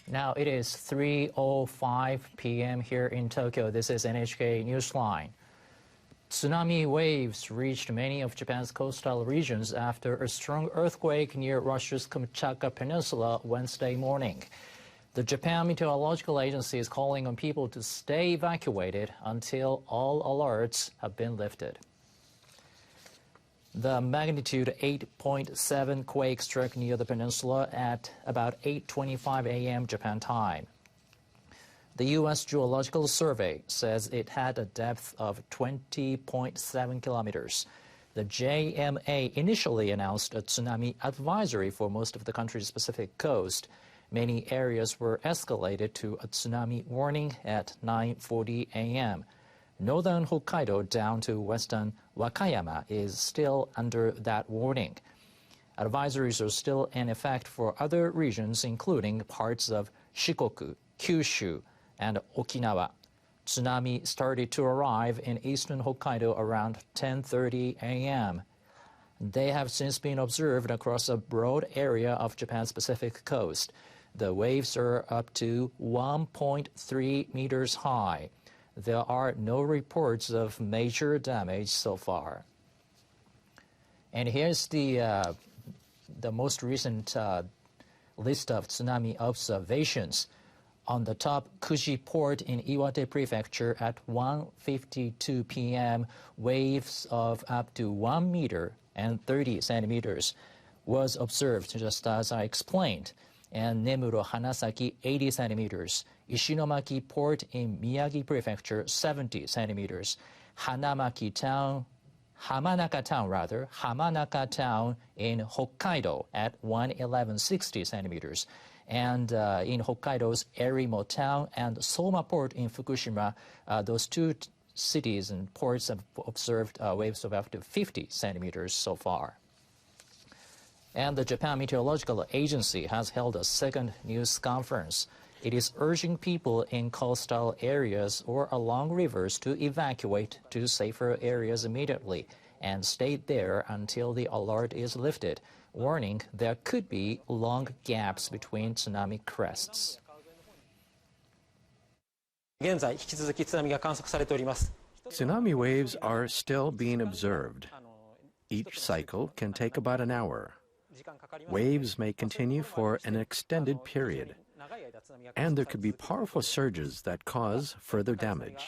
Now it is 3:05 p.m. here in Tokyo. This is NHK Newsline. Tsunami waves reached many of Japan's coastal regions after a strong earthquake near Russia's Kamchatka Peninsula Wednesday morning. The Japan Meteorological Agency is calling on people to stay evacuated until all alerts have been lifted. The magnitude 8.7 quake struck near the peninsula at about 8:25 a.m. Japan time. The U.S. Geological Survey says it had a depth of 20.7 kilometers. The JMA initially announced a tsunami advisory for most of the country's Pacific coast. Many areas were escalated to a tsunami warning at 9:40 a.m. Northern Hokkaido down to western Wakayama is still under that warning. Advisories are still in effect for other regions, including parts of Shikoku, Kyushu, and Okinawa. Tsunami started to arrive in eastern Hokkaido around 10:30 a.m. They have since been observed across a broad area of Japan's Pacific coast. The waves are up to 1.3 meters high. There are no reports of major damage so far. And here's the most recent list of tsunami observations. On the top, Kuji Port in Iwate Prefecture at 1:52 p.m., waves of up to 1 meter and 30 centimeters was observed, just as I explained. And Nemuro Hanasaki, 80 centimeters. Ishinomaki Port in Miyagi Prefecture, 70 centimeters. Hamanaka Town in Hokkaido at 111.60 centimeters. And in Hokkaido's Erimo Town and Soma Port in Fukushima, those two cities and ports have observed waves of up to 50 centimeters so far. And the Japan Meteorological Agency has held a second news conference. It is urging people in coastal areas or along rivers to evacuate to safer areas immediately and stay there until the alert is lifted, warning there could be long gaps between tsunami crests. Tsunami waves are still being observed. Each cycle can take about an hour. Waves may continue for an extended period, and there could be powerful surges that cause further damage.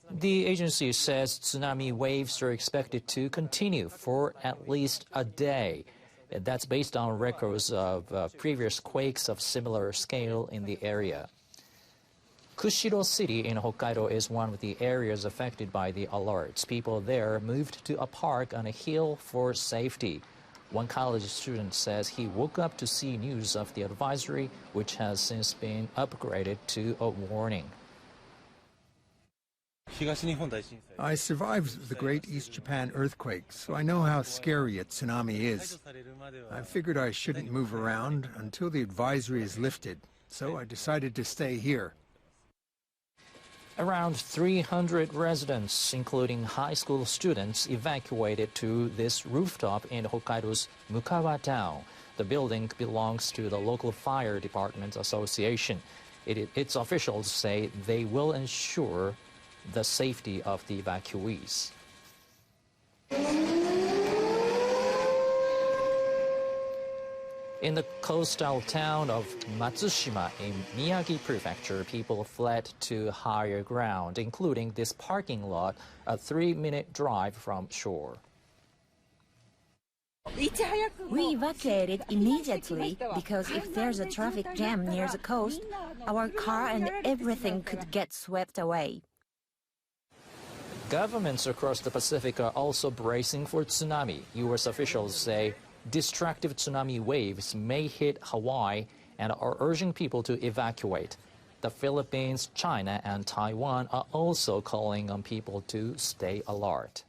The agency says tsunami waves are expected to continue for at least a day. That's based on records of previous quakes of similar scale in the area. Kushiro City in Hokkaido is one of the areas affected by the alerts. People there moved to a park on a hill for safety. One college student says he woke up to see news of the advisory, which has since been upgraded to a warning. I survived the Great East Japan earthquake, so I know how scary a tsunami is. I figured I shouldn't move around until the advisory is lifted, so I decided to stay here. Around 300 residents, including high school students, evacuated to this rooftop in Hokkaido's Mukawa Town. The building belongs to the local fire department association. Its officials say they will ensure the safety of the evacuees. In the coastal town of Matsushima in Miyagi Prefecture, people fled to higher ground, including this parking lot, a 3-minute drive from shore. We evacuated immediately because if there's a traffic jam near the coast, our car and everything could get swept away. Governments across the Pacific are also bracing for tsunami. U.S. officials say destructive tsunami waves may hit Hawaii and are urging people to evacuate. The Philippines, China, and Taiwan are also calling on people to stay alert.